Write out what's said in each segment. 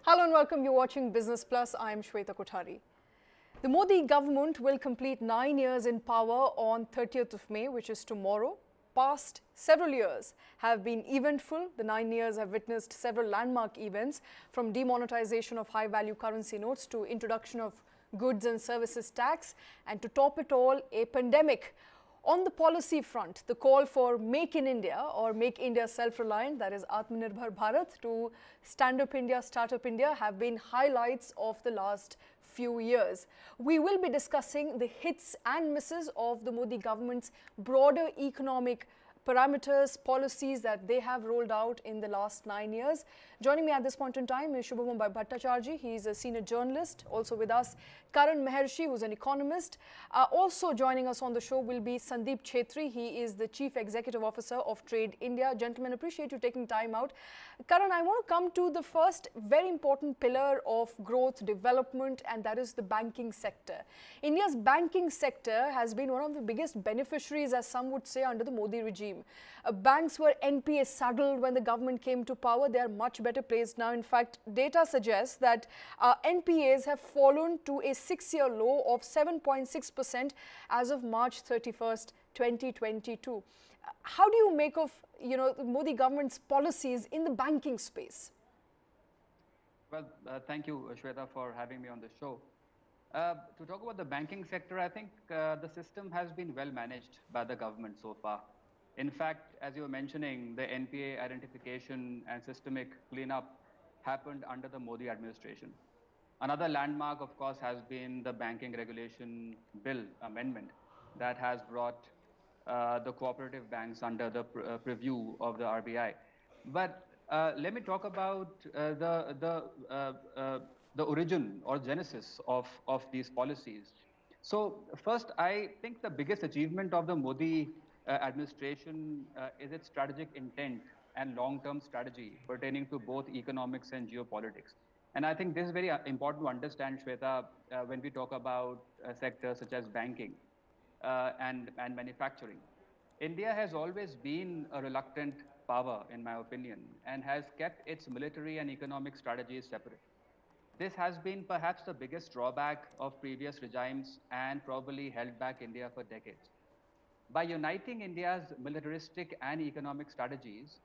Hello and welcome. You're watching Business Plus. I'm Shweta Kothari. The Modi government will complete 9 years in power on 30th of May, which is tomorrow. Past several years have been eventful. The 9 years have witnessed several landmark events, from demonetization of high-value currency notes to introduction of goods and services tax, and to top it all, a pandemic. On the policy front, the call for Make in India or Make India Self-Reliant, that is Atmanirbhar Bharat, to Stand Up India, Startup India have been highlights of the last few years. We will be discussing the hits and misses of the Modi government's broader economic parameters, policies that they have rolled out in the last 9 years. Joining me at this point in time is Subhomoy Bhattacharjee. He is a senior journalist. Also with us, Karan Mehrishi, who's an economist. Also joining us on the show will be Sandeep Chhetri. He is the Chief Executive Officer of Trade India. Gentlemen, appreciate you taking time out. Karan, I want to come to the first very important pillar of growth, development, and that is the banking sector. India's banking sector has been one of the biggest beneficiaries, as some would say, under the Modi regime. Banks were NPA saddled when the government came to power. They are much better placed now. In fact, data suggests that NPAs have fallen to a 6-year low of 7.6% as of March 31st, 2022. How do you make of, the Modi government's policies in the banking space? Well, thank you, Shweta, for having me on the show. To talk about the banking sector, I think the system has been well managed by the government so far. In fact, as you were mentioning, the NPA identification and systemic cleanup happened under the Modi administration. Another landmark, of course, has been the Banking Regulation Bill amendment that has brought the cooperative banks under the purview of the RBI. But let me talk about the origin or genesis of these policies. So first, I think the biggest achievement of the Modi administration is its strategic intent and long-term strategy pertaining to both economics and geopolitics. And I think this is very important to understand, Shweta, when we talk about sectors such as banking and manufacturing. India has always been a reluctant power, in my opinion, and has kept its military and economic strategies separate. This has been perhaps the biggest drawback of previous regimes and probably held back India for decades. By uniting India's militaristic and economic strategies,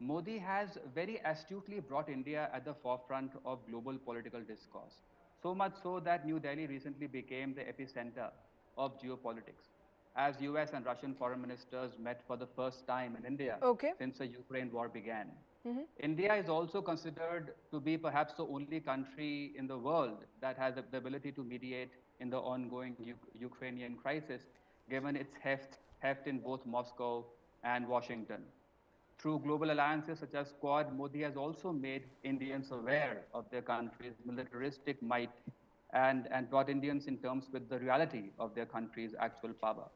Modi has very astutely brought India at the forefront of global political discourse. So much so that New Delhi recently became the epicenter of geopolitics, as US and Russian foreign ministers met for the first time in India since the Ukraine war began. India is also considered to be perhaps the only country in the world that has the ability to mediate in the ongoing Ukrainian crisis, given its heft in both Moscow and Washington. Through global alliances such as Quad, Modi has also made Indians aware of their country's militaristic might and brought Indians in terms with the reality of their country's actual power.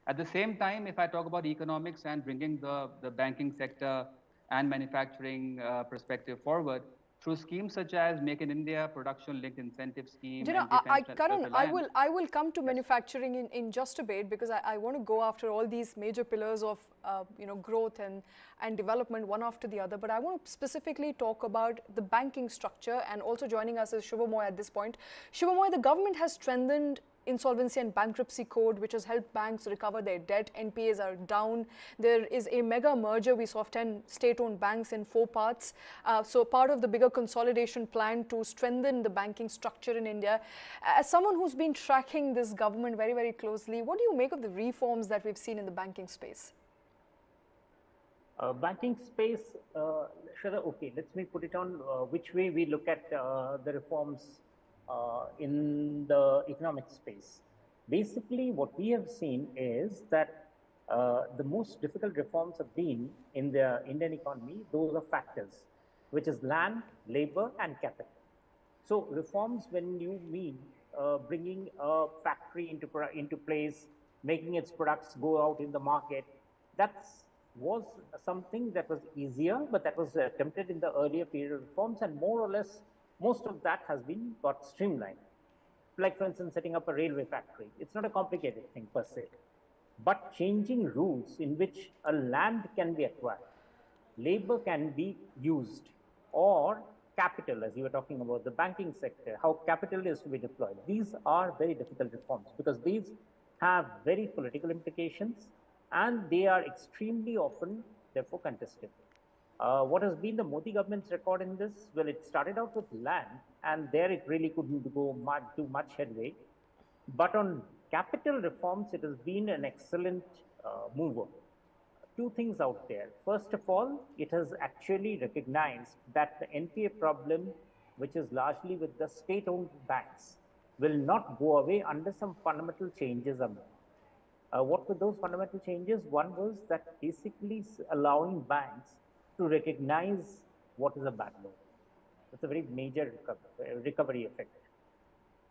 At the same time, if I talk about economics and bringing the banking sector and manufacturing perspective forward, through schemes such as Make in India, production-linked incentive scheme, and Karan, I will come to manufacturing in just a bit, because I want to go after all these major pillars of growth and development one after the other. But I want to specifically talk about the banking structure, and also joining us is Subhomoy at this point. Subhomoy, the government has strengthened insolvency and bankruptcy code, which has helped banks recover their debt. NPAs are down. There is a mega merger. We saw of 10 state-owned banks in 4 parts. So part of the bigger consolidation plan to strengthen the banking structure in India. As someone who's been tracking this government very, very closely, what do you make of the reforms that we've seen in the banking space? Banking space, okay, let me put it on which way we look at the reforms in the economic space. Basically, what we have seen is that the most difficult reforms have been in the Indian economy, those are factors, which is land, labor, and capital. So reforms, when you mean bringing a factory into place, making its products go out in the market, that was something that was easier, but that was attempted in the earlier period of reforms, and more or less most of that has been got streamlined. Like, for instance, setting up a railway factory. It's not a complicated thing per se, but changing rules in which a land can be acquired, labor can be used, or capital, as you were talking about the banking sector, how capital is to be deployed. These are very difficult reforms because these have very political implications and they are extremely often, therefore, contested. What has been the Modi government's record in this? Well, it started out with land, and there it really couldn't go do much headway. But on capital reforms, it has been an excellent mover. Two things out there. First of all, it has actually recognized that the NPA problem, which is largely with the state-owned banks, will not go away unless some fundamental changes are made. What were those fundamental changes? One was that basically allowing banks to recognize what is a bad loan. That's a very major recovery effect.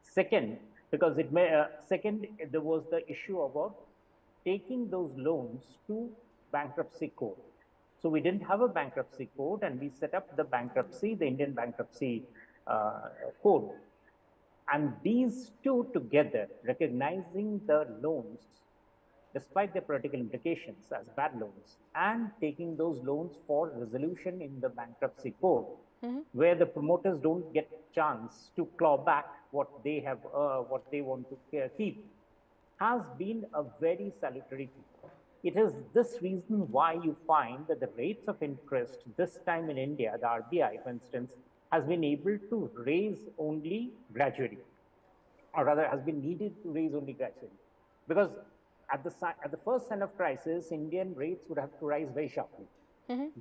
Second, because there was the issue about taking those loans to bankruptcy court. So we didn't have a bankruptcy court, and we set up the Indian bankruptcy code. And these two together, recognizing the loans, despite their political implications as bad loans, and taking those loans for resolution in the bankruptcy court, where the promoters don't get chance to claw back what they have, what they want to keep, has been a very salutary thing. It is this reason why you find that the rates of interest this time in India, the RBI, for instance, has been able to raise only gradually, or rather has been needed to raise only gradually. Because at the first sign of crisis, Indian rates would have to rise very sharply.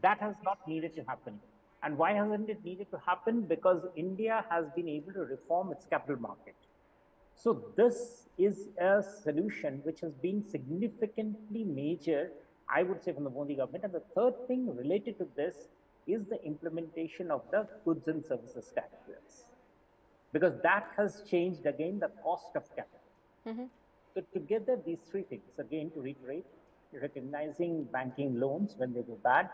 That has not needed to happen. And why hasn't it needed to happen? Because India has been able to reform its capital market. So this is a solution which has been significantly major, I would say, from the Modi government. And the third thing related to this is the implementation of the goods and services tax bills, because that has changed again the cost of capital. So together, these three things, again, to reiterate, recognizing banking loans when they go bad,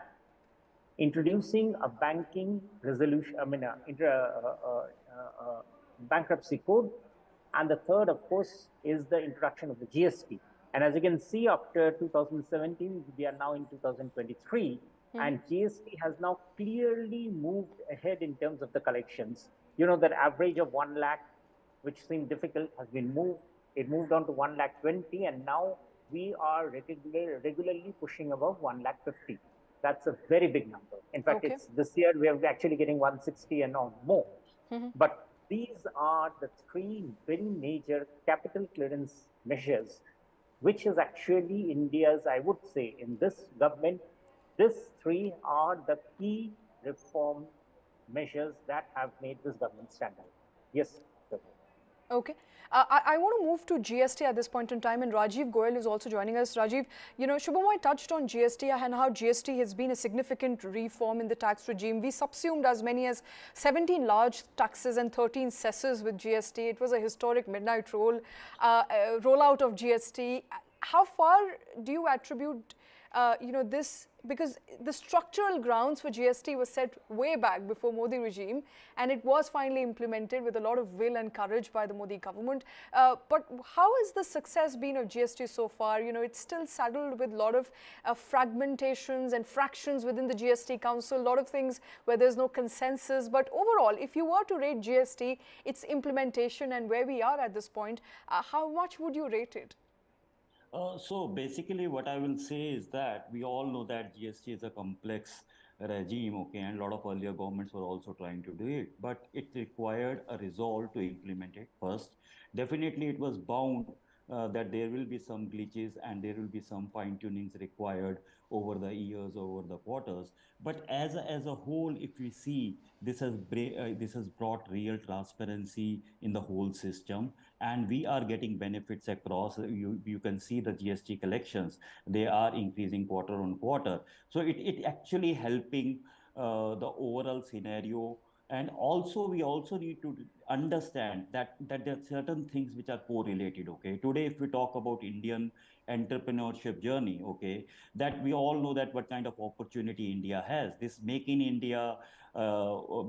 introducing a banking resolution, bankruptcy code, and the third, of course, is the introduction of the GST. And as you can see, after 2017, we are now in 2023, and GST has now clearly moved ahead in terms of the collections. You know, that average of 1 lakh, which seemed difficult, has been moved. It moved on to 1 lakh 20, and now we are regularly pushing above 1 lakh 50. That's a very big number. In fact, it's this year we are actually getting 160 and on more. But these are the three very major capital clearance measures, which is actually India's, I would say, in this government, these three are the key reform measures that have made this government stand out. Yes. Okay. I want to move to GST at this point in time, and Rajeev Goyal is also joining us. Rajeev, you know, Subhomoy touched on GST and how GST has been a significant reform in the tax regime. We subsumed as many as 17 large taxes and 13 cesses with GST. It was a historic midnight rollout of GST. How far do you attribute this, because the structural grounds for GST was set way back before Modi regime, and it was finally implemented with a lot of will and courage by the Modi government. But how has the success been of GST so far? You know, it's still saddled with a lot of fragmentations and fractions within the GST Council, a lot of things where there's no consensus. But overall, if you were to rate GST, its implementation and where we are at this point, how much would you rate it? So basically what I will say is that we all know that GST is a complex regime, okay, and a lot of earlier governments were also trying to do it, but it required a resolve to implement it first. Definitely it was bound that there will be some glitches and there will be some fine tunings required over the years, over the quarters. But as a whole, if we see, this has brought real transparency in the whole system, and we are getting benefits across. You can see the GST collections, they are increasing quarter on quarter. So it actually helping the overall scenario. And also, we also need to understand that there are certain things which are correlated. Okay, today, if we talk about Indian entrepreneurship journey, okay, that we all know that what kind of opportunity India has. This Make in India,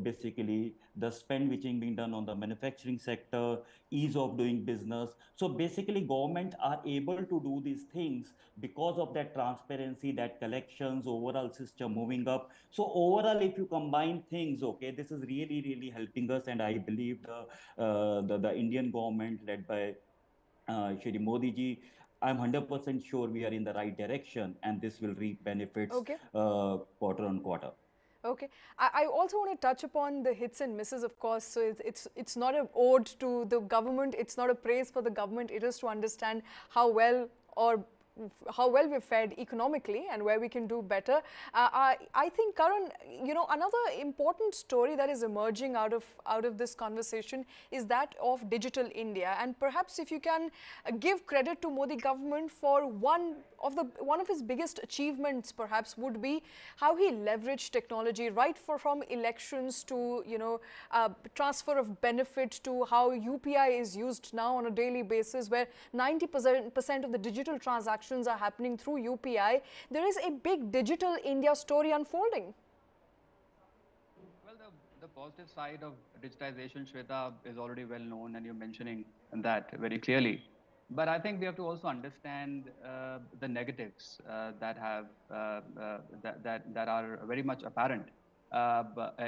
basically the spend which is being done on the manufacturing sector, ease of doing business. So basically government are able to do these things because of that transparency, that collections, overall system moving up. So overall, if you combine things, okay, this is really, really helping us. And I believe the Indian government led by Shri Modi ji, I'm 100% sure we are in the right direction, and this will reap benefits Okay. quarter on quarter. Okay. I also want to touch upon the hits and misses, of course. So it's not an ode to the government. It's not a praise for the government. It is to understand how well or how well we've fared economically and where we can do better. I think, Karan, you know, another important story that is emerging out of this conversation is that of digital India. And perhaps if you can give credit to Modi government for one of his biggest achievements, perhaps would be how he leveraged technology right from elections to, you know, transfer of benefit to how UPI is used now on a daily basis, where 90% of the digital transactions are happening through UPI. There is a big digital India story unfolding. Well, the positive side of digitization, Shweta, is already well known, and you're mentioning that very clearly. But I think we have to also understand the negatives that are very much apparent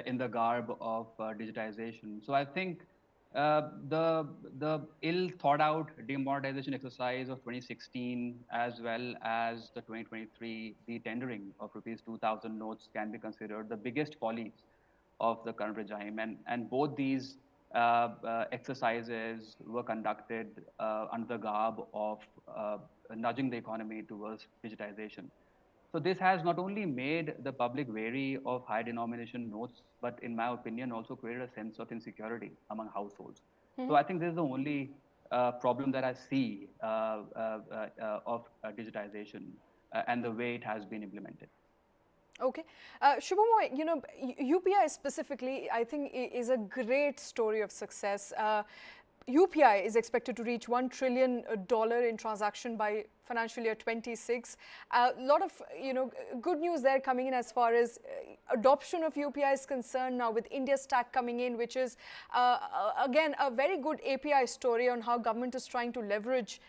in the garb of digitization. So I think the ill thought out demonetization exercise of 2016, as well as the 2023 tendering of rupees 2,000 notes, can be considered the biggest follies of the current regime. And both these exercises were conducted under the garb of nudging the economy towards digitization. So this has not only made the public wary of high denomination notes, but in my opinion, also created a sense of insecurity among households. So I think this is the only problem that I see of digitization and the way it has been implemented. Okay. Subhomoy, you know, UPI specifically, I think, is a great story of success. UPI is expected to reach $1 trillion in transaction by financial year 26. A lot of, you know, good news there coming in as far as adoption of UPI is concerned now, with India Stack coming in, which is, again, a very good API story on how government is trying to leverage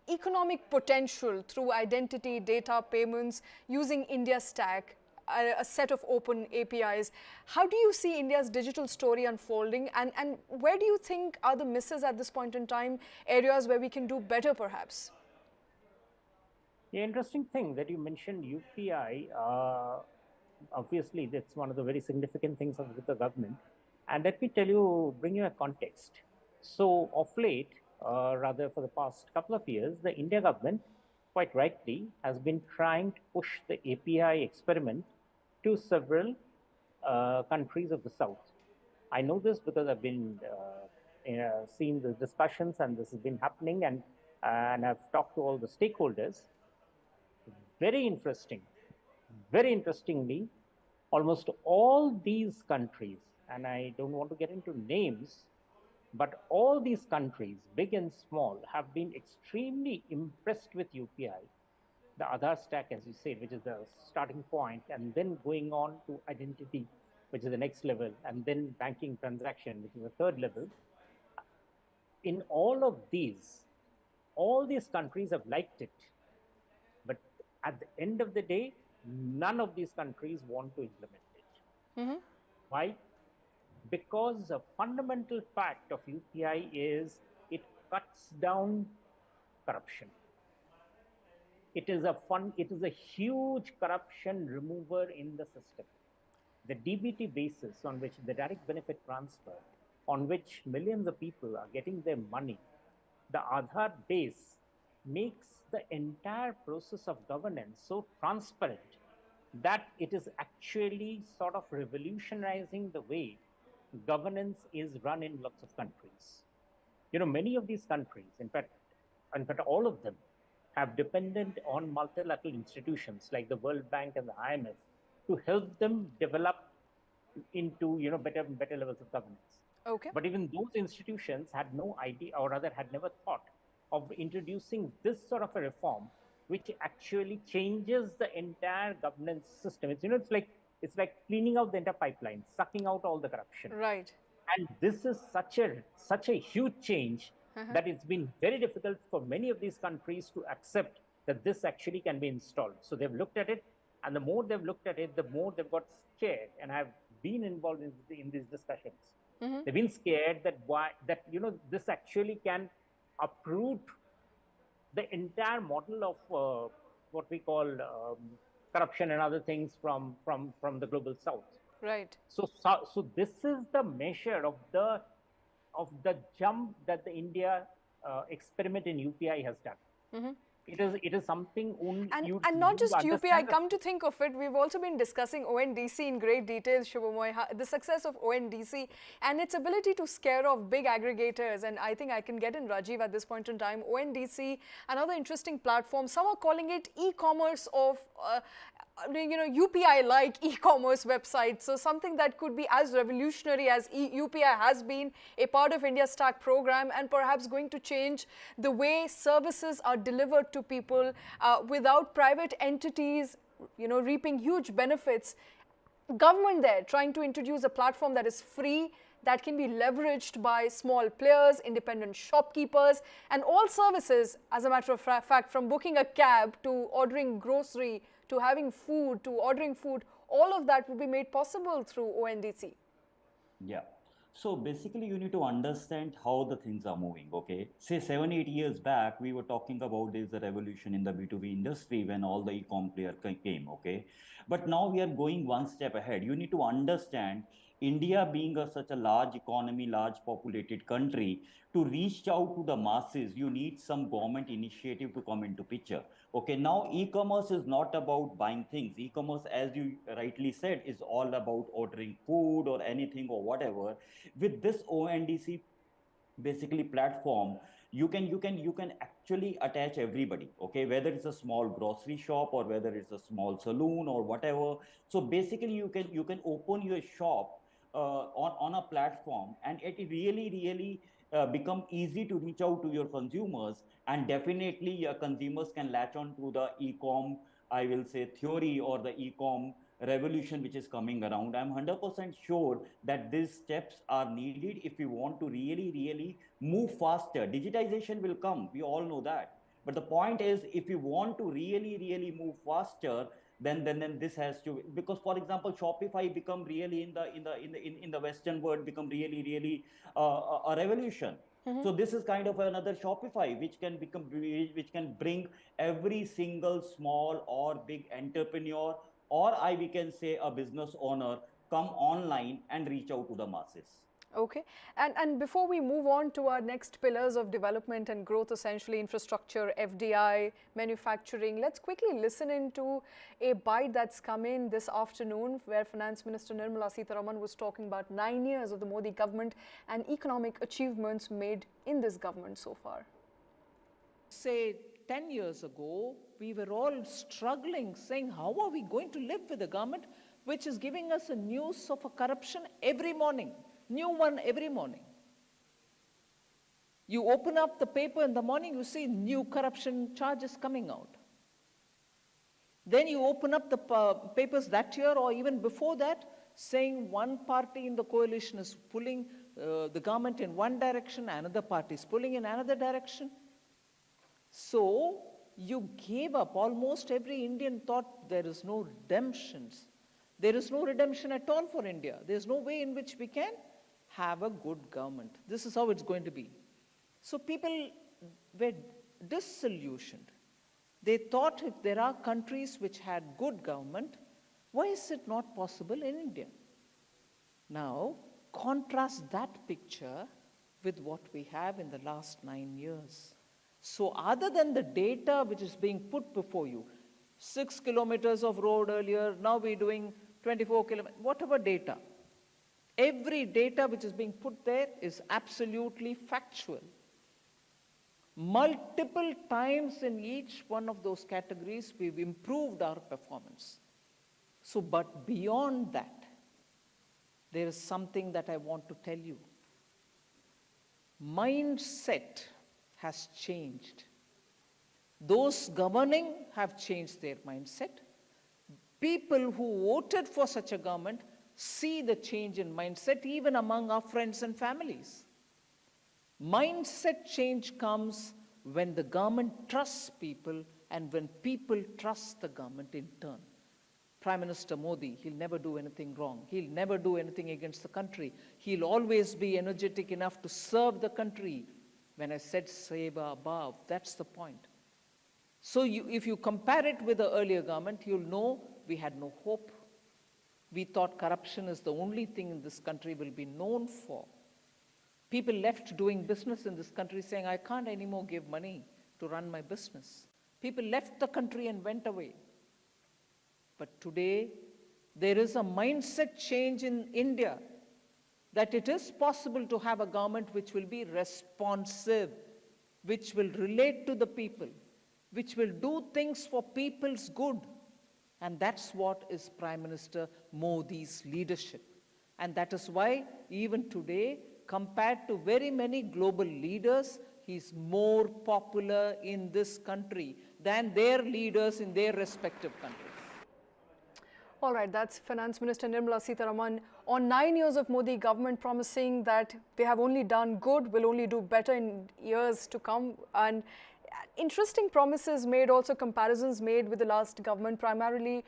economic potential through identity, data, payments, using India Stack, a set of open APIs. How do you see India's digital story unfolding, and where do you think are the misses at this point in time, areas where we can do better perhaps? The interesting thing that you mentioned UPI, obviously that's one of the very significant things with the government. And let me tell you, bring you a context. So of late, rather for the past couple of years, the India government, quite rightly, has been trying to push the API experiment to several countries of the South. I know this because I've been seeing the discussions, and this has been happening, and I've talked to all the stakeholders. Very interesting. Very interestingly, almost all these countries, and I don't want to get into names, but all these countries, big and small, have been extremely impressed with UPI, the Aadhaar stack, as you said, which is the starting point, and then going on to identity, which is the next level, and then banking transaction, which is the third level. In all these countries have liked it. But at the end of the day, none of these countries want to implement it. Why? Because a fundamental fact of UPI is it cuts down corruption. It is a huge corruption remover in the system. The DBT basis on which the direct benefit transfer, on which millions of people are getting their money, the Aadhaar base makes the entire process of governance so transparent that it is actually sort of revolutionizing the way governance is run in lots of countries. You know, many of these countries, in fact, all of them have depended on multilateral institutions like the World Bank and the IMF to help them develop into, you know, better levels of governance. Okay. But even those institutions had no idea, or rather had never thought of introducing this sort of a reform, which actually changes the entire governance system. It's like cleaning out the entire pipeline, sucking out all the corruption. Right. And this is such a huge change that it's been very difficult for many of these countries to accept that this actually can be installed. So they've looked at it, and the more they've looked at it, the more they've got scared. And I've been involved in these discussions. They've been scared that this actually can uproot the entire model of what we call corruption and other things from the global south. Right. So this is the measure of the jump that the India experiment in UPI has done. It is something only and not just UPI. Come to think of it, we've also been discussing ONDC in great detail, Subhomoy, the success of ONDC and its ability to scare off big aggregators. And I think I can get in Rajeev at this point in time. ONDC, another interesting platform. Some are calling it e-commerce of UPI-like e-commerce websites. So something that could be as revolutionary as UPI has been, a part of India's Stack program, and perhaps going to change the way services are delivered to people without private entities, reaping huge benefits. Government there trying to introduce a platform that is free, that can be leveraged by small players, independent shopkeepers, and all services, as a matter of fact, from booking a cab to ordering grocery, to having food, to ordering food, all of that will be made possible through ONDC. Yeah. So basically, you need to understand how the things are moving, okay? Say 7-8 years back, we were talking about there's a revolution in the B2B industry when all the e-com players came, okay? But now we are going one step ahead. You need to understand India being such a large economy, large populated country, to reach out to the masses, you need some government initiative to come into picture. Okay, now e-commerce is not about buying things. E-commerce, as you rightly said, is all about ordering food or anything or whatever. With this ONDC basically platform, you can actually attach everybody, okay, whether it's a small grocery shop or whether it's a small saloon or whatever. So basically you can open your shop on a platform, and it really become easy to reach out to your consumers, and definitely your consumers can latch on to the e-com, I will say, theory or the e-com revolution which is coming around. I'm 100% sure that these steps are needed if we want to really move faster. Digitization will come, we all know that. But the point is, if you want to really move faster, then this has to, because for example, Shopify become really in the Western world become really a revolution. So this is kind of another Shopify which can bring every single small or big entrepreneur, or we can say a business owner, come online and reach out to the masses. Okay, and before we move on to our next pillars of development and growth, essentially infrastructure, FDI, manufacturing, let's quickly listen into a bite that's come in this afternoon where Finance Minister Nirmala Sitharaman was talking about 9 years of the Modi government and economic achievements made in this government so far. Say 10 years ago, we were all struggling, saying, how are we going to live with a government which is giving us a news of a corruption every morning? New one every morning. You open up the paper in the morning, you see new corruption charges coming out. Then you open up the papers that year or even before that, saying one party in the coalition is pulling the government in one direction, another party is pulling in another direction. So you gave up. Almost every Indian thought there is no redemptions. There is no redemption at all for India. There is no way in which we can have a good government. This is how it's going to be. So people were disillusioned. They thought if there are countries which had good government, why is it not possible in India? Now, contrast that picture with what we have in the last 9 years. So other than the data which is being put before you, 6 kilometers of road earlier, now we're doing 24 kilometers, whatever data, every data which is being put there is absolutely factual. Multiple times in each one of those categories, we've improved our performance. So, but beyond that, there is something that I want to tell you. Mindset has changed. Those governing have changed their mindset. People who voted for such a government see the change in mindset even among our friends and families. Mindset change comes when the government trusts people and when people trust the government in turn. Prime Minister Modi, he'll never do anything wrong. He'll never do anything against the country. He'll always be energetic enough to serve the country. When I said Seva above, that's the point. So if you compare it with the earlier government, you'll know we had no hope. We thought corruption is the only thing in this country will be known for. People left doing business in this country saying, I can't anymore give money to run my business. People left the country and went away. But today, there is a mindset change in India that it is possible to have a government which will be responsive, which will relate to the people, which will do things for people's good. And that's what is Prime Minister Modi's leadership. And that is why even today, compared to very many global leaders, he's more popular in this country than their leaders in their respective countries. All right, that's Finance Minister Nirmala Sitharaman on 9 years of Modi government promising that they have only done good, will only do better in years to come. And interesting promises made, also comparisons made with the last government, primarily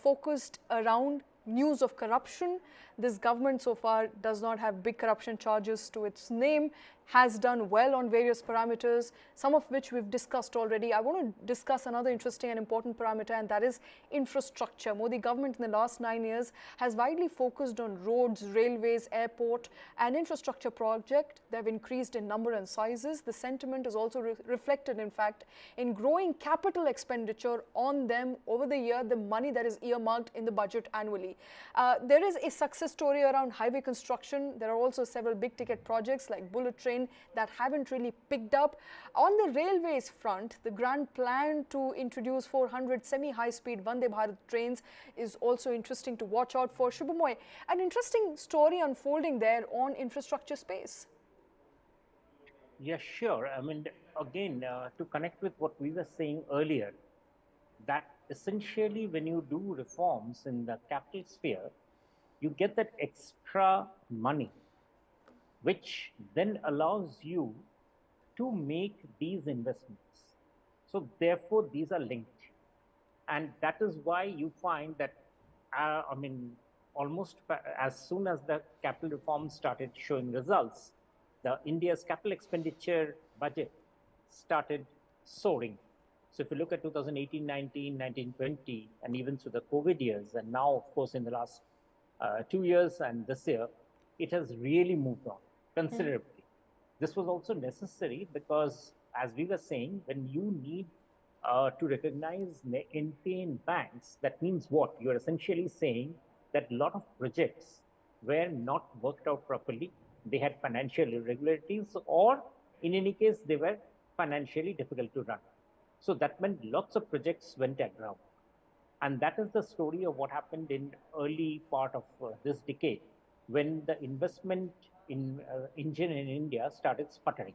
focused around news of corruption. This government so far does not have big corruption charges to its name, has done well on various parameters, some of which we've discussed already. I want to discuss another interesting and important parameter, and that is infrastructure. Modi government in the last 9 years has widely focused on roads, railways, airport and infrastructure project. They've increased in number and sizes. The sentiment is also reflected, in fact, in growing capital expenditure on them over the year, the money that is earmarked in the budget annually. There is a success story around highway construction. There are also several big ticket projects like bullet train that haven't really picked up. On the railways front, the grand plan to introduce 400 semi-high-speed Vande Bharat trains is also interesting to watch out for. Subhomoy, an interesting story unfolding there on infrastructure space. Yeah, sure. I mean, again, to connect with what we were saying earlier, that essentially when you do reforms in the capital sphere, you get that extra money, which then allows you to make these investments. So therefore, these are linked. And that is why you find that, I mean, almost as soon as the capital reforms started showing results, the India's capital expenditure budget started soaring. So if you look at 2018-19, 19-20, and even through the COVID years, and now, of course, in the last 2 years and this year, it has really moved on considerably. This was also necessary because, as we were saying, when you need to recognize NPA in banks, that means what? You're essentially saying that a lot of projects were not worked out properly. They had financial irregularities, or in any case, they were financially difficult to run. So that meant lots of projects went aground. And that is the story of what happened in early part of this decade, when the investment in engine in India started sputtering.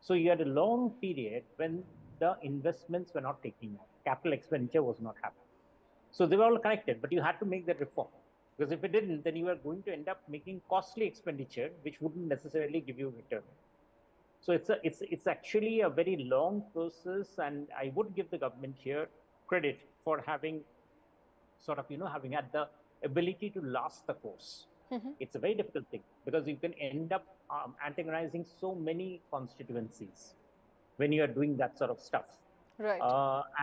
So you had a long period when the investments were not taking off. Capital expenditure was not happening. So they were all connected, but you had to make that reform. Because if it didn't, then you were going to end up making costly expenditure, which wouldn't necessarily give you return. So it's actually a very long process, and I would give the government here credit for having sort of, having had the ability to last the course. It's a very difficult thing because you can end up antagonizing so many constituencies when you are doing that sort of stuff. Right.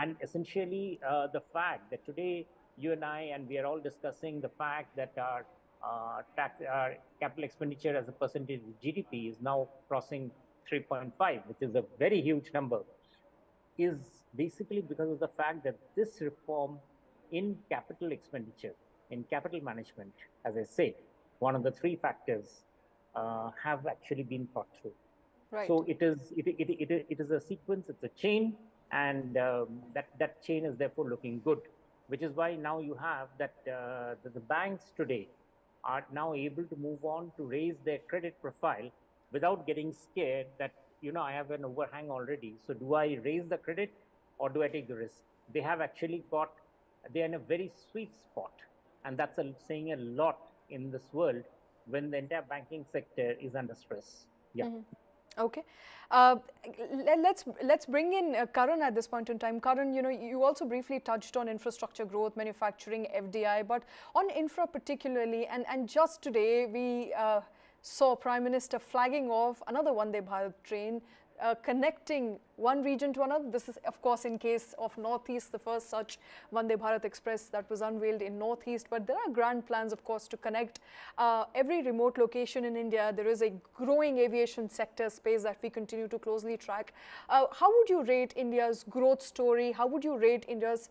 And essentially, the fact that today you and I, and we are all discussing the fact that our capital expenditure as a percentage of GDP is now crossing 3.5, which is a very huge number, is basically because of the fact that this reform in capital expenditure, in capital management, as I say, one of the three factors have actually been thought through. Right. So it is a sequence, it's a chain, and that chain is therefore looking good, which is why now you have that the banks today are now able to move on to raise their credit profile without getting scared that I have an overhang already. So do I raise the credit or do I take the risk? They have actually they're in a very sweet spot. And that's saying a lot in this world when the entire banking sector is under stress. Yeah. Okay. Let's bring in Karan at this point in time. Karan, you also briefly touched on infrastructure growth, manufacturing, FDI, but on infra particularly, and just today we saw Prime Minister flagging off another Vande Bharat train connecting one region to another. This is, of course, in case of Northeast, the first such Vande Bharat Express that was unveiled in Northeast. But there are grand plans, of course, to connect every remote location in India. There is a growing aviation sector space that we continue to closely track. How would you rate India's growth story? How would you rate India's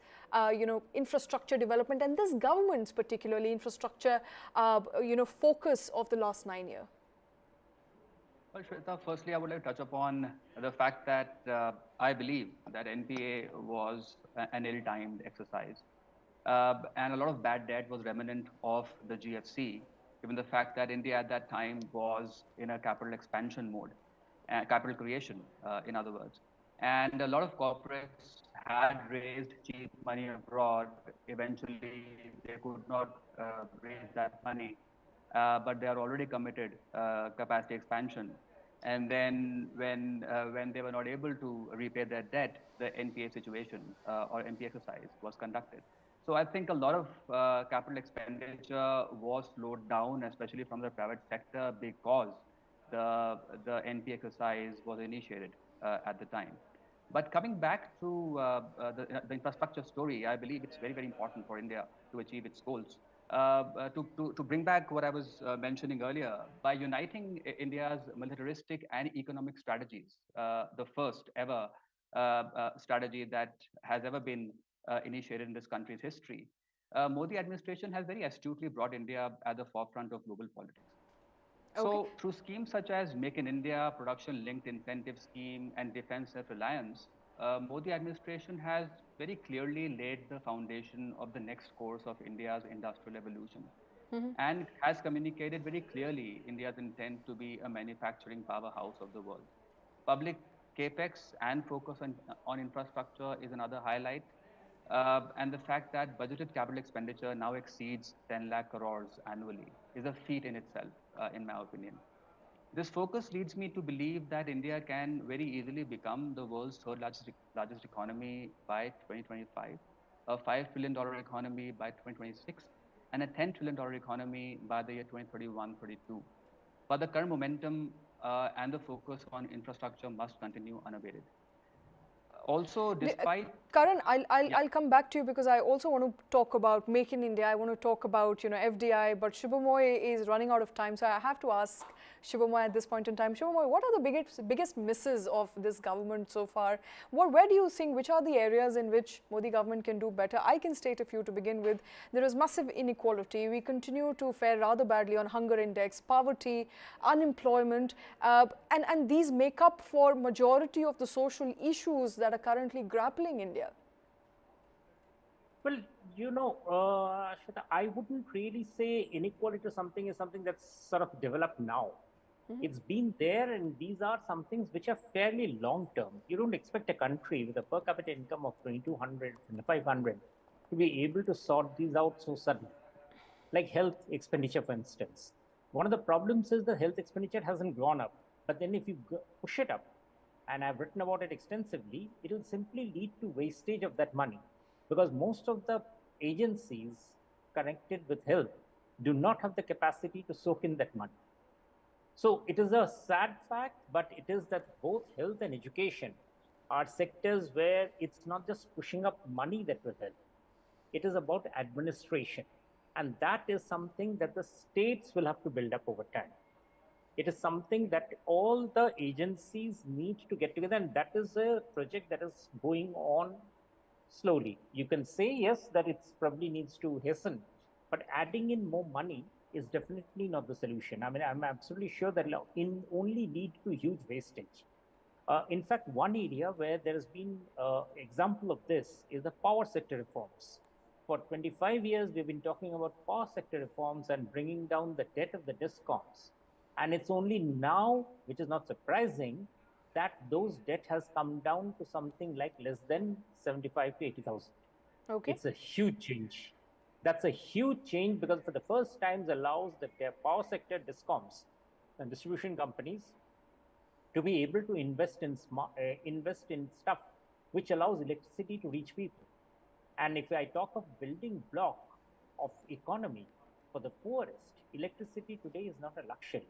infrastructure development and this government's particularly infrastructure focus of the last 9 years? Well, Shweta, firstly, I would like to touch upon the fact that I believe that NPA was an ill-timed exercise. And a lot of bad debt was remnant of the GFC, given the fact that India at that time was in a capital expansion mode, capital creation, in other words. And a lot of corporates had raised cheap money abroad. Eventually, they could not raise that money. But they are already committed capacity expansion. And then when they were not able to repay their debt, the NPA situation or NPA exercise was conducted. So I think a lot of capital expenditure was slowed down, especially from the private sector, because the NPA exercise was initiated at the time. But coming back to the infrastructure story, I believe it's very, very important for India to achieve its goals. To bring back what I was mentioning earlier, by uniting India's militaristic and economic strategies, the first ever strategy that has ever been initiated in this country's history, Modi administration has very astutely brought India at the forefront of global politics. Okay. So through schemes such as Make in India, Production-Linked Incentive Scheme, and Defense Self-Reliance, Modi administration has very clearly laid the foundation of the next course of India's industrial evolution, and has communicated very clearly India's intent to be a manufacturing powerhouse of the world. Public capex and focus on infrastructure is another highlight. And the fact that budgeted capital expenditure now exceeds 10 lakh crores annually is a feat in itself, in my opinion. This focus leads me to believe that India can very easily become the world's third largest economy by 2025, a $5 trillion economy by 2026, and a $10 trillion economy by the year 2031-32. But the current momentum and the focus on infrastructure must continue unabated. Also, despite Karan, I'll come back to you because I also want to talk about Make in India. I want to talk about FDI, but Subhomoy is running out of time, so I have to ask Subhomoy at this point in time. Subhomoy, what are the biggest misses of this government so far? Where do you think, which are the areas in which Modi government can do better? I can state a few to begin with. There is massive inequality. We continue to fare rather badly on hunger index, poverty, unemployment, and these make up for majority of the social issues that are currently grappling India. Well, Shweta, I wouldn't really say inequality is something that's sort of developed now. It's been there, and these are some things which are fairly long term. You don't expect a country with a per capita income of 2,200, 2,500 to be able to sort these out so suddenly. Like health expenditure, for instance. One of the problems is the health expenditure hasn't gone up. But then if you push it up, and I've written about it extensively, it will simply lead to wastage of that money, because most of the agencies connected with health do not have the capacity to soak in that money. So it is a sad fact, but it is that both health and education are sectors where it's not just pushing up money that will help. It is about administration. And that is something that the states will have to build up over time. It is something that all the agencies need to get together, and that is a project that is going on slowly. You can say, yes, that it probably needs to hasten, but adding in more money is definitely not the solution. I mean, I'm absolutely sure that it only lead to huge wastage. In fact, one area where there has been example of this is the power sector reforms. For 25 years, we've been talking about power sector reforms and bringing down the debt of the discoms. And it's only now, which is not surprising, that those debt has come down to something like less than 75 to 80,000. Okay. It's a huge change. That's a huge change because for the first time allows the power sector discoms and distribution companies to be able to invest in stuff which allows electricity to reach people. And if I talk of building block of economy for the poorest, electricity today is not a luxury.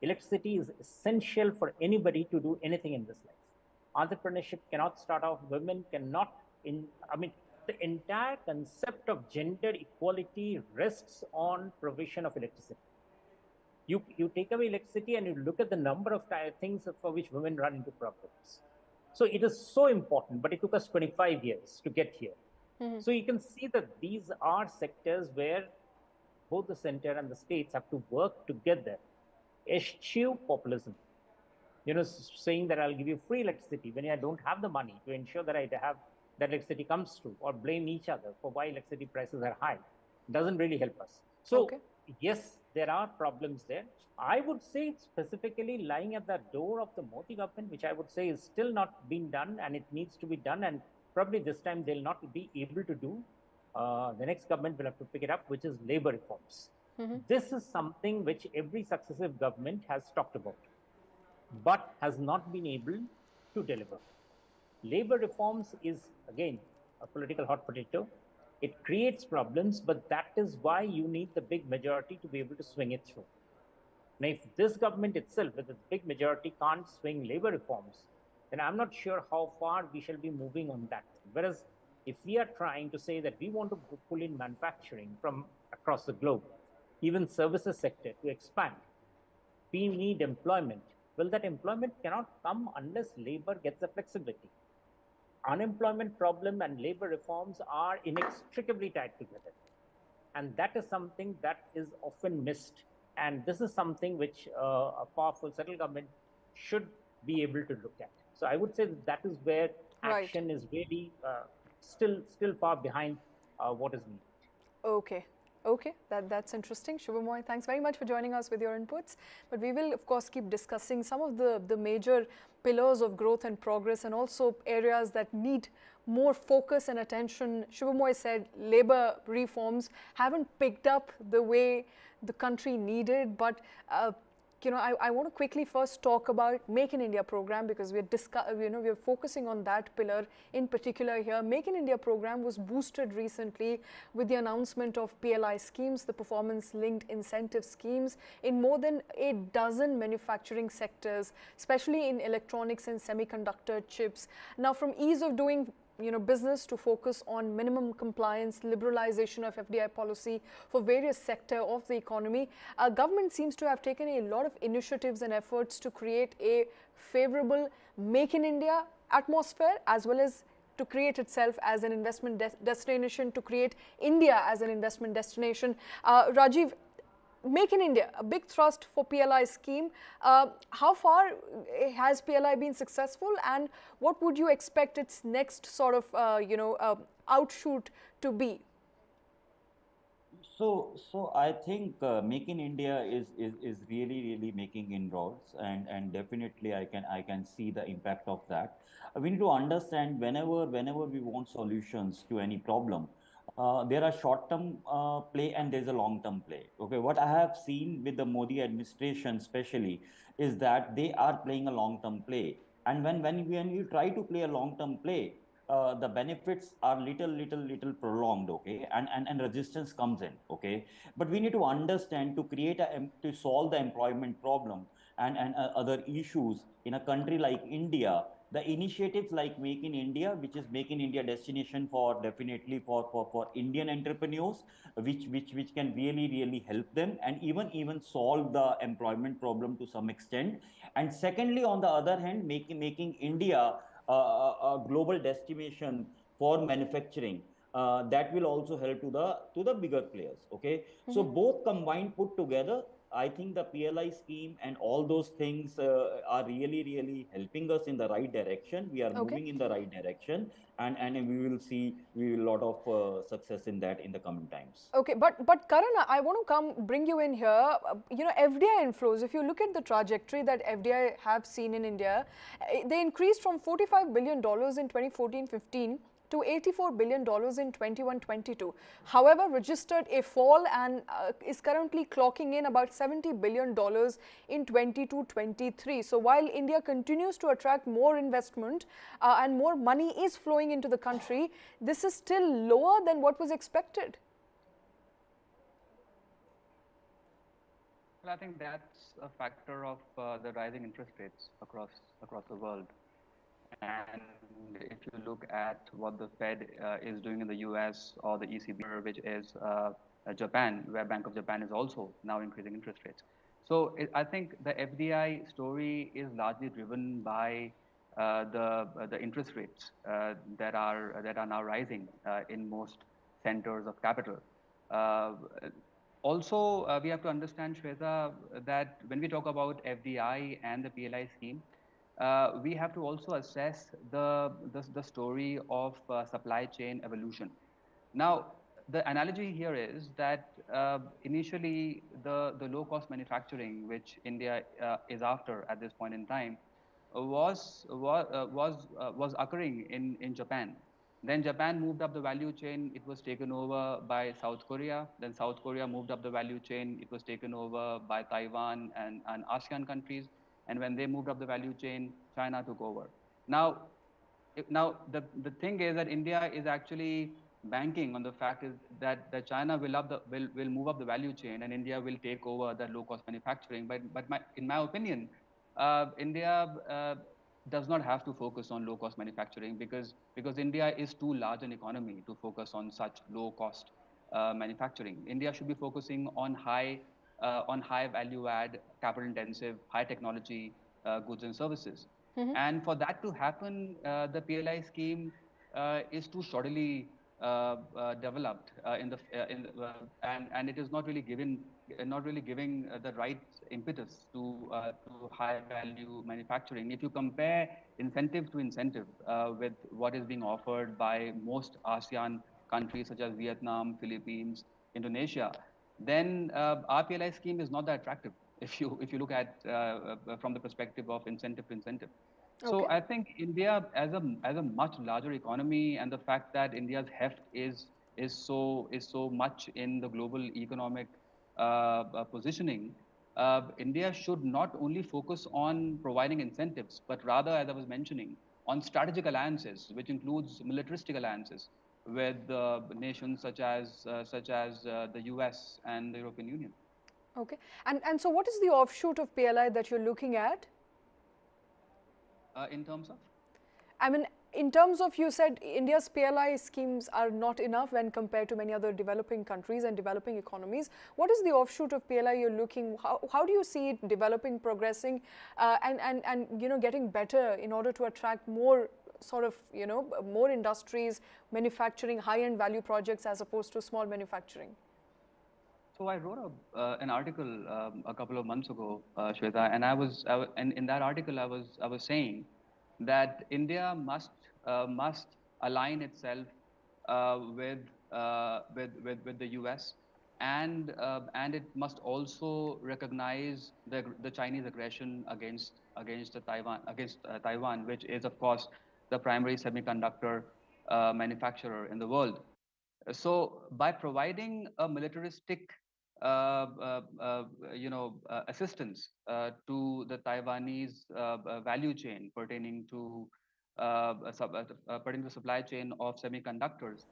Electricity is essential for anybody to do anything in this life. Entrepreneurship cannot start off, women cannot, the entire concept of gender equality rests on provision of electricity. You take away electricity and you look at the number of things for which women run into problems. So it is so important, but it took us 25 years to get here. So you can see that these are sectors where both the center and the states have to work together, eschew populism. Saying that I'll give you free electricity when I don't have the money to ensure that that electricity comes through, or blame each other for why electricity prices are high, doesn't really help us. So yes, there are problems there. I would say specifically lying at the door of the Modi government, which I would say is still not being done, and it needs to be done, and probably this time they'll not be able to do. The next government will have to pick it up, which is labor reforms. This is something which every successive government has talked about, but has not been able to deliver. Labor reforms is, again, a political hot potato. It creates problems, but that is why you need the big majority to be able to swing it through. Now, if this government itself, with its big majority, can't swing labor reforms, then I'm not sure how far we shall be moving on that. Whereas, if we are trying to say that we want to pull in manufacturing from across the globe, even services sector to expand, we need employment. Well, that employment cannot come unless labor gets the flexibility. Unemployment problem and labor reforms are inextricably tied together. And that is something that is often missed. And this is something which a powerful central government should be able to look at. So I would say that is where action is really still far behind what is needed. Okay, that's interesting. Subhomoy, thanks very much for joining us with your inputs. But we will, of course, keep discussing some of the major pillars of growth and progress, and also areas that need more focus and attention. Subhomoy said labor reforms haven't picked up the way the country needed, but I want to quickly first talk about Make in India program, because we're focusing on that pillar in particular here. Make in India program was boosted recently with the announcement of PLI schemes, the performance linked incentive schemes, in more than a dozen manufacturing sectors, especially in electronics and semiconductor chips. Now, from ease of doing business to focus on minimum compliance, liberalization of FDI policy for various sectors of the economy, our government seems to have taken a lot of initiatives and efforts to create a favorable Make in India atmosphere, as well as to create itself as an investment destination, to create India as an investment destination. Rajeev, Make in India, a big thrust for PLI scheme. How far has PLI been successful, and what would you expect its next sort of outshoot to be? So I think Make in India is really making inroads, and definitely I can see the impact of that. We need to understand whenever we want solutions to any problem, there are short-term play and there's a long-term play. Okay, what I have seen with the Modi administration, especially, is that they are playing a long-term play, and when you try to play a long-term play, the benefits are little prolonged, okay, and resistance comes in, okay. But we need to understand, to to solve the employment problem and other issues in a country like India, the initiatives like Make in India, which is Make in India destination for definitely for Indian entrepreneurs, which can really help them, and even solve the employment problem to some extent. And secondly, on the other hand, making India a global destination for manufacturing, that will also help to the bigger players. Okay, so both combined, put together, I think the PLI scheme and all those things are really, really helping us in the right direction. We are Okay. moving in the right direction, and we will see a lot of success in that in the coming times. Okay, but Karan, I want to bring you in here. FDI inflows. If you look at the trajectory that FDI have seen in India, they increased from $45 billion in 2014-15 to $84 billion in 21-22. However, registered a fall and is currently clocking in about $70 billion in 22-23. So while India continues to attract more investment and more money is flowing into the country, this is still lower than what was expected. Well, I think that's a factor of the rising interest rates across the world. And if you look at what the Fed is doing in the US or the ECB, which is Japan, where Bank of Japan is also now increasing interest rates. So I think the FDI story is largely driven by the interest rates that are now rising in most centers of capital. Uh, Also, we have to understand, Shweta, that when we talk about FDI and the PLI scheme, we have to also assess the story of supply chain evolution. Now, the analogy here is that initially the low-cost manufacturing, which India is after at this point in time, was occurring in Japan. Then Japan moved up the value chain. It was taken over by South Korea. Then South Korea moved up the value chain. It was taken over by Taiwan and ASEAN countries. And when they moved up the value chain, China took over. Now, the thing is that India is actually banking on the fact is that China will move up the value chain and India will take over the low cost manufacturing. But in my opinion, India does not have to focus on low cost manufacturing because India is too large an economy to focus on such low cost manufacturing. India should be focusing on high value add, capital intensive, high technology goods and services. And for that to happen, the PLI scheme is too shoddily developed and it is not really giving the right impetus to high value manufacturing. If you compare incentive to incentive with what is being offered by most ASEAN countries such as Vietnam, Philippines, Indonesia, then our PLI scheme is not that attractive if you look at from the perspective of incentive to incentive. So Okay. I think India as a much larger economy and the fact that India's heft is so much in the global economic positioning, India should not only focus on providing incentives, but rather, as I was mentioning, on strategic alliances, which includes militaristic alliances with nations such as the US and the European Union. Okay. And so what is the offshoot of PLI that you're looking at? In terms of? I mean, in terms of, you said India's PLI schemes are not enough when compared to many other developing countries and developing economies. What is the offshoot of PLI you're looking? How do you see it developing, progressing, and getting better in order to attract more sort of more industries, manufacturing, high-end value projects as opposed to small manufacturing? So I wrote an article a couple of months ago, Shweta, and in that article I was saying that India must align itself with the US, and it must also recognize the Chinese aggression against Taiwan, which is of course the primary semiconductor manufacturer in the world. So by providing a militaristic assistance to the Taiwanese value chain pertaining to the supply chain of semiconductors,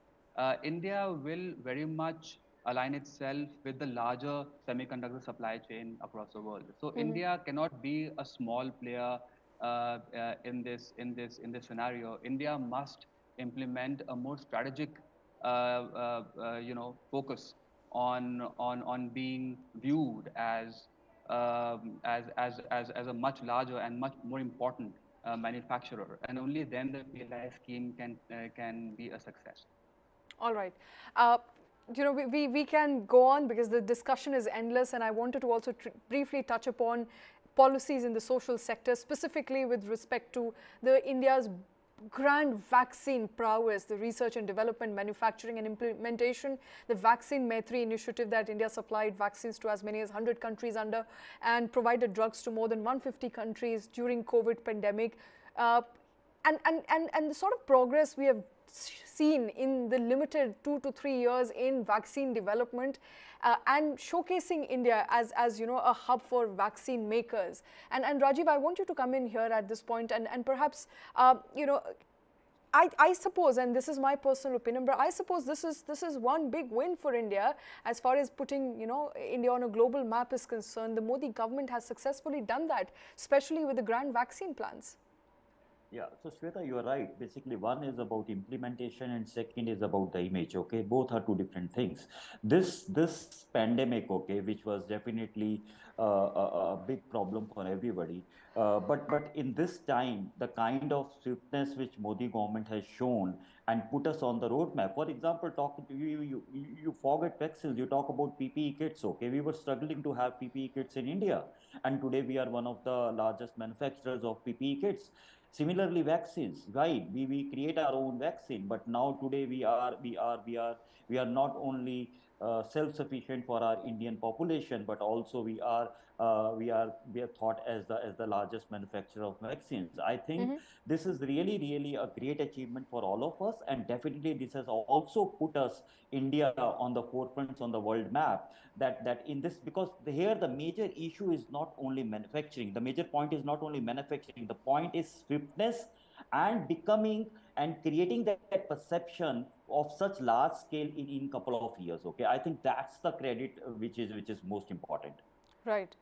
India will very much align itself with the larger semiconductor supply chain across the world. So India cannot be a small player in this scenario. India must implement a more strategic focus on being viewed as a much larger and much more important manufacturer, and only then the PLI scheme can be a success. All right. we can go on because the discussion is endless, and I wanted to also briefly touch upon policies in the social sector, specifically with respect to India's grand vaccine prowess, the research and development, manufacturing and implementation, the Vaccine Maitri initiative that India supplied vaccines to as many as 100 countries under and provided drugs to more than 150 countries during COVID pandemic. And the sort of progress we have seen in the limited 2 to 3 years in vaccine development and showcasing India as a hub for vaccine makers. And Rajeev, I want you to come in here at this point and perhaps, I suppose, and this is my personal opinion, but I suppose this is one big win for India as far as putting India on a global map is concerned. The Modi government has successfully done that, especially with the grand vaccine plans. Yeah, so Shweta, you are right. Basically, one is about implementation and second is about the image. Okay, both are two different things. This pandemic, okay, which was definitely a big problem for everybody. But in this time, the kind of swiftness which Modi government has shown and put us on the roadmap. For example, talking to you forget vaccines. You talk about PPE kits. Okay, we were struggling to have PPE kits in India, and today we are one of the largest manufacturers of PPE kits. Similarly, vaccines, right? We create our own vaccine, but now today we are not only self-sufficient for our Indian population, but also we are thought as the largest manufacturer of vaccines. I think this is really a great achievement for all of us, and definitely this has also put us India on the forefronts on the world map. That in this, because here the major issue is not only manufacturing. The major point is not only manufacturing. The point is swiftness and becoming and creating that perception of such large scale in couple of years. Okay, I think that's the credit which is most important. Right.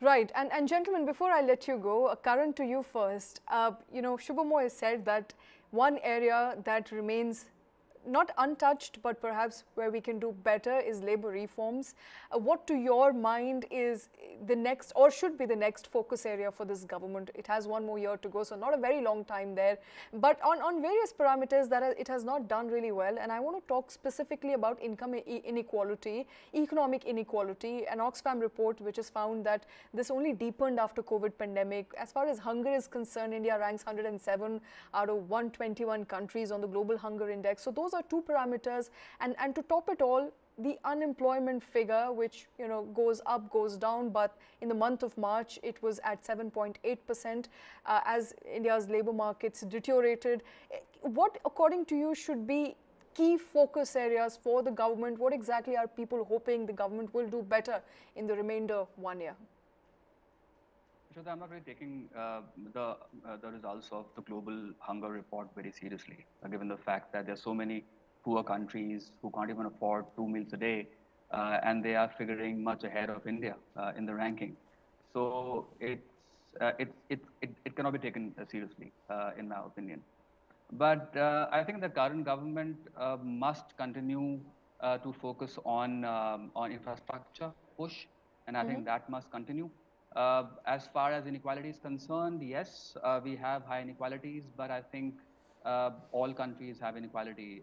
Right, and gentlemen, before I let you go, Karan, to you first. Subhomoy has said that one area that remains not untouched, but perhaps where we can do better is labor reforms. What to your mind is the next, or should be the next focus area for this government? It has one more year to go, so not a very long time there. But on various parameters that it has not done really well, and I want to talk specifically about income inequality, economic inequality. An Oxfam report which has found that this only deepened after COVID pandemic. As far as hunger is concerned, India ranks 107 out of 121 countries on the global hunger index. So those are two parameters, and to top it all, the unemployment figure, which goes up, goes down, but in the month of March it was at 7.8% as India's labor markets deteriorated. What, according to you, should be key focus areas for the government? What exactly are people hoping the government will do better in the remainder 1 year? I'm not really taking the results of the global hunger report very seriously, given the fact that there are so many poor countries who can't even afford 2 meals a day, and they are figuring much ahead of India in the ranking. So it cannot be taken seriously, in my opinion. But I think the current government must continue to focus on infrastructure push, and I think that must continue. As far as inequality is concerned, yes, we have high inequalities, but I think all countries have inequality,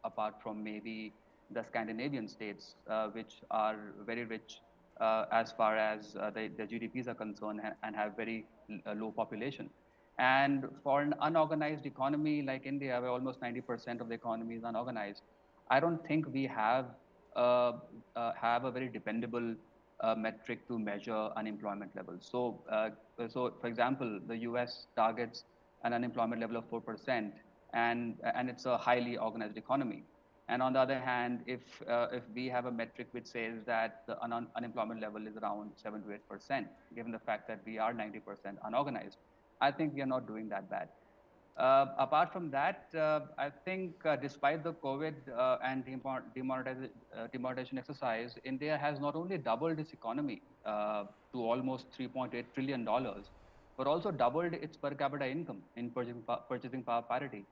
apart from maybe the Scandinavian states, which are very rich as far as the GDPs are concerned and have very low population. And for an unorganized economy like India, where almost 90% of the economy is unorganized, I don't think we have a very dependable metric to measure unemployment levels. So for example, the US targets an unemployment level of 4%, and it's a highly organized economy. And on the other hand, if we have a metric which says that the unemployment level is around 7 to 8%, given the fact that we are 90% unorganized, I think we are not doing that bad. Apart from that, I think despite the COVID and demonetization exercise, India has not only doubled its economy to almost $3.8 trillion, but also doubled its per capita income in purchasing power parity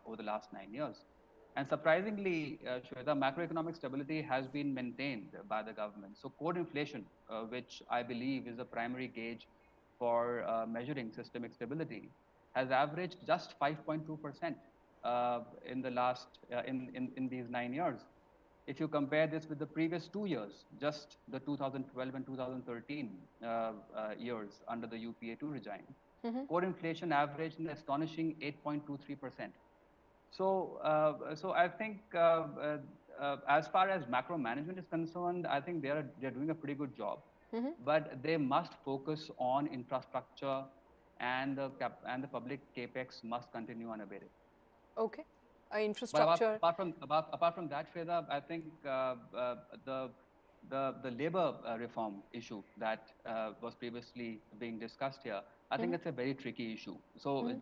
over the last 9 years. And surprisingly, Shweta, macroeconomic stability has been maintained by the government. So core inflation, which I believe is the primary gauge for measuring systemic stability, has averaged just 5.2% in the last in these 9 years. if you compare this with the previous 2 years, just the 2012 and 2013 years under the UPA2 regime, core inflation averaged an astonishing 8.23%. So I think as far as macro management is concerned, I think they're doing a pretty good job. But they must focus on infrastructure, and the public capex must continue unabated. Okay. But Infrastructure. apart from that, Shweta, I think the labor reform issue that was previously being discussed here, I think it's a very tricky issue. So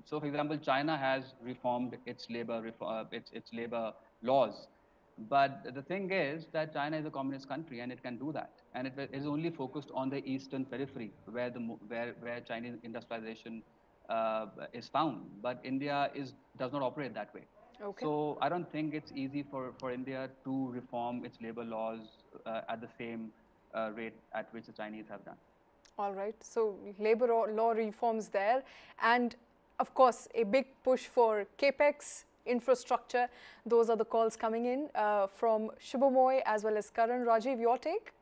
so for example, China has reformed its labor laws, but the thing is that China is a communist country and it can do that, and it is only focused on the eastern periphery where where Chinese industrialization is found. But India does not operate that way. Okay. So I don't think it's easy for India to reform its labor laws at the same rate at which the Chinese have done. All right. So labor law reforms there, and of course a big push for capex, infrastructure. Those are the calls coming in from Subhomoy as well as Karan. Rajeev, your take?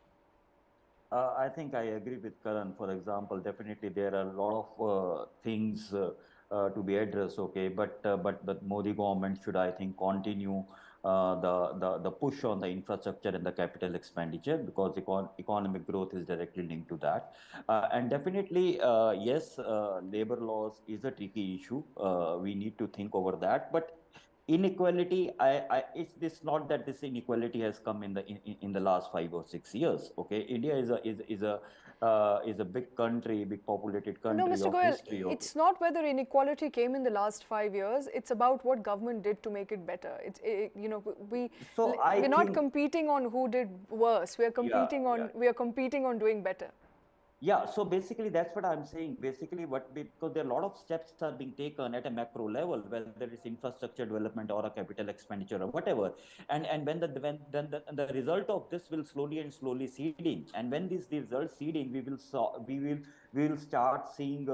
I think I agree with Karan. For example, definitely there are a lot of things to be addressed. Okay, but the Modi government should, I think, continue the push on the infrastructure and the capital expenditure, because economic growth is directly linked to that. And definitely, yes, labor laws is a tricky issue. We need to think over that, but inequality, it's this not that this inequality has come in the last 5 or 6 years. Okay, India is a big country, big populated country. No, Mr. of Goyal, history. Okay. it's not whether inequality came in the last 5 years. It's about what government did to make it better. You know, we're not competing on who did worse. We are competing on doing better. Yeah, so basically that's what I'm saying. Basically, because there are a lot of steps are being taken at a macro level, whether it's infrastructure development or a capital expenditure or whatever, and when the result of this will slowly seeding, and when these results seeding, we will start seeing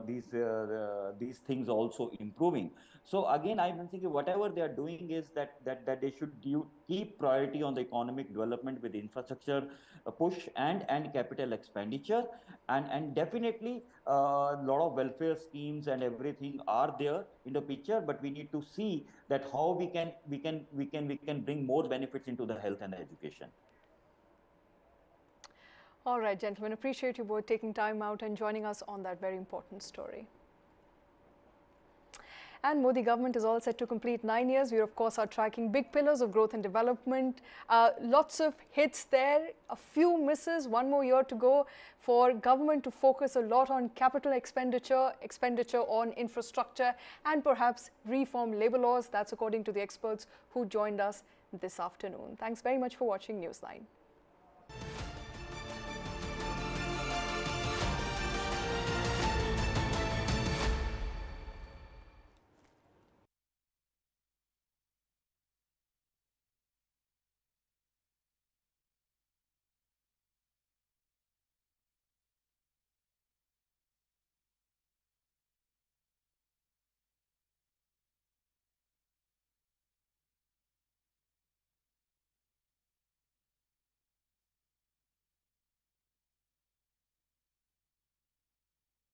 these things also improving. So again, I'm thinking whatever they are doing is that they should keep priority on the economic development with infrastructure push and capital expenditure, and definitely a lot of welfare schemes and everything are there in the picture, but we need to see that how we can bring more benefits into the health and education. All right, gentlemen, appreciate you both taking time out and joining us on that very important story. And Modi government is all set to complete 9 years. We, of course, are tracking big pillars of growth and development. Lots of hits there, a few misses, 1 more year to go for government to focus a lot on capital expenditure on infrastructure, and perhaps reform labor laws. That's according to the experts who joined us this afternoon. Thanks very much for watching News9.